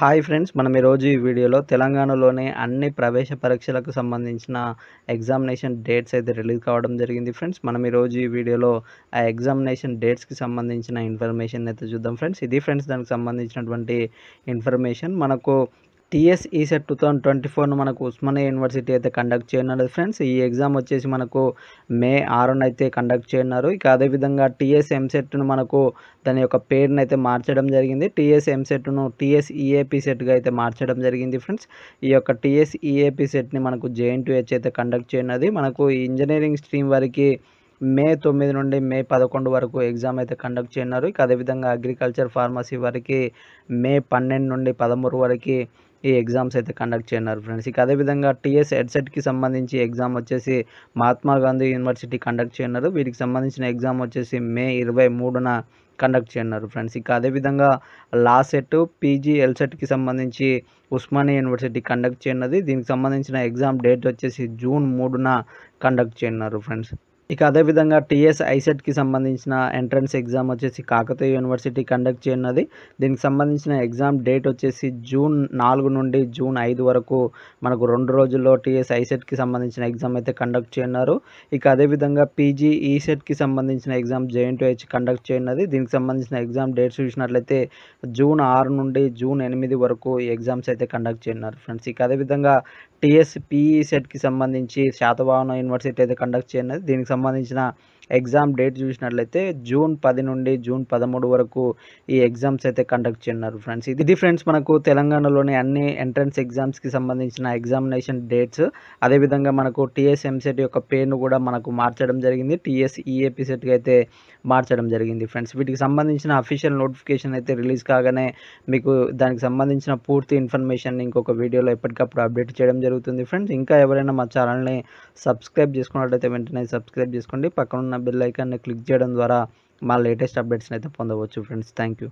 Hi friends, మనం ఈరోజు ఈ వీడియోలో తెలంగాణలోని అన్ని ప్రవేశ పరీక్షలకు సంబంధించిన ఎగ్జామినేషన్ డేట్స్ అయితే రిలీజ్ కావడం జరిగింది ఫ్రెండ్స్. మనం ఈరోజు ఈ వీడియోలో ఆ ఎగ్జామినేషన్ డేట్స్‌కి సంబంధించిన ఇన్ఫర్మేషన్ అయితే చూద్దాం ఫ్రెండ్స్. ఇది ఫ్రెండ్స్ దానికి సంబంధించినటువంటి ఇన్ఫర్మేషన్. మనకు టీఎస్ ఈసెట్ 2024ను మనకు ఉస్మానియా యూనివర్సిటీ అయితే కండక్ట్ చేయనున్నది ఫ్రెండ్స్. ఈ ఎగ్జామ్ వచ్చేసి మనకు మే 6న అయితే కండక్ట్ చేయనున్నారు. ఇక అదేవిధంగా టీఎస్ ఎంసెట్‌ను మనకు దాని యొక్క పేరునైతే మార్చడం జరిగింది. టీఎస్ ఎంసెట్‌ను టీఎస్ ఈఏపీ సెట్‌గా అయితే మార్చడం జరిగింది ఫ్రెండ్స్. ఈ యొక్క టీఎస్ ఈఏపీ సెట్‌ని మనకు జేఎన్‌టీయూహెచ్ అయితే కండక్ట్ చేయనున్నది. మనకు ఇంజినీరింగ్ స్ట్రీమ్ వారికి మే 9 నుండి మే 11 వరకు ఎగ్జామ్ అయితే కండక్ట్ చేయనున్నారు. ఇక అదేవిధంగా అగ్రికల్చర్, ఫార్మసీ వారికి మే 12 నుండి 13 వరకి ఈ ఎగ్జామ్స్ అయితే కండక్ట్ చేయనున్నారు ఫ్రెండ్స్. ఇక అదేవిధంగా టీఎస్ హెడ్సెట్‌కి సంబంధించి ఎగ్జామ్ వచ్చేసి మహాత్మా గాంధీ యూనివర్సిటీ కండక్ట్ చేయనున్నారు. వీటికి సంబంధించిన ఎగ్జామ్ వచ్చేసి మే 23న కండక్ట్ చేయనున్నారు ఫ్రెండ్స్. ఇక అదేవిధంగా లా సెట్, పీజీ ఎల్సెట్‌కి సంబంధించి ఉస్మానియా యూనివర్సిటీ కండక్ట్ చేయనున్నది. దీనికి సంబంధించిన ఎగ్జామ్ డేట్ వచ్చేసి జూన్ 3న కండక్ట్ చేయనున్నారు ఫ్రెండ్స్. ఇక అదేవిధంగా టీఎస్ ఐసెట్‌కి సంబంధించిన ఎంట్రన్స్ ఎగ్జామ్ వచ్చేసి కాకతీయ యూనివర్సిటీ కండక్ట్ చేయనున్నది. దీనికి సంబంధించిన ఎగ్జామ్ డేట్ వచ్చేసి జూన్ 4 నుండి జూన్ 5 వరకు మనకు 2 రోజుల్లో టీఎస్ ఐసెట్‌కి సంబంధించిన ఎగ్జామ్ అయితే కండక్ట్ చేయనున్నారు. ఇక అదేవిధంగా పీజీ ఈసెట్‌కి సంబంధించిన ఎగ్జామ్ జేఎన్‌టీయూహెచ్ కండక్ట్ చేయనున్నది. దీనికి సంబంధించిన ఎగ్జామ్ డేట్స్ చూసినట్లయితే జూన్ 6 నుండి జూన్ 8 వరకు ఈ ఎగ్జామ్స్ అయితే కండక్ట్ చేయనున్నారు ఫ్రెండ్స్. ఇక అదేవిధంగా టీఎస్ పీఈ సెట్‌కి సంబంధించి శాతవాహన యూనివర్సిటీ అయితే కండక్ట్ చేయనున్నది. దీనికి సంబంధించిన ఎగ్జామ్ డేట్ చూసినట్లయితే జూన్ 10 నుండి జూన్ 13 వరకు ఈ ఎగ్జామ్స్ అయితే కండక్ట్ చేయనున్నారు ఫ్రెండ్స్. ఇది ఫ్రెండ్స్ మనకు తెలంగాణలోని అన్ని ఎంట్రన్స్ ఎగ్జామ్స్‌కి సంబంధించిన ఎగ్జామినేషన్ డేట్స్. అదేవిధంగా మనకు టీఎస్ ఎంసెట్ యొక్క పేరును కూడా మనకు మార్చడం జరిగింది. టీఎస్ ఈఏపీ సెట్‌గా అయితే మార్చడం జరిగింది ఫ్రెండ్స్. వీటికి సంబంధించిన అఫీషియల్ నోటిఫికేషన్ అయితే రిలీజ్ కాగానే మీకు దానికి సంబంధించిన పూర్తి ఇన్ఫర్మేషన్ ఇంకొక వీడియోలో ఎప్పటికప్పుడు అప్డేట్ చేయడం జరుగుతుంది ఫ్రెండ్స్. ఇంకా ఎవరైనా మా ఛానల్‌ని సబ్స్క్రైబ్ చేసుకున్నట్లయితే వెంటనే సబ్స్క్రైబ్ చేసుకోండి. పక్కన ఉన్న బెల్ ఐకాన్ని క్లిక్ చేయడం ద్వారా మా లేటెస్ట్ అప్డేట్స్‌ని అయితే పొందవచ్చు ఫ్రెండ్స్. Thank you.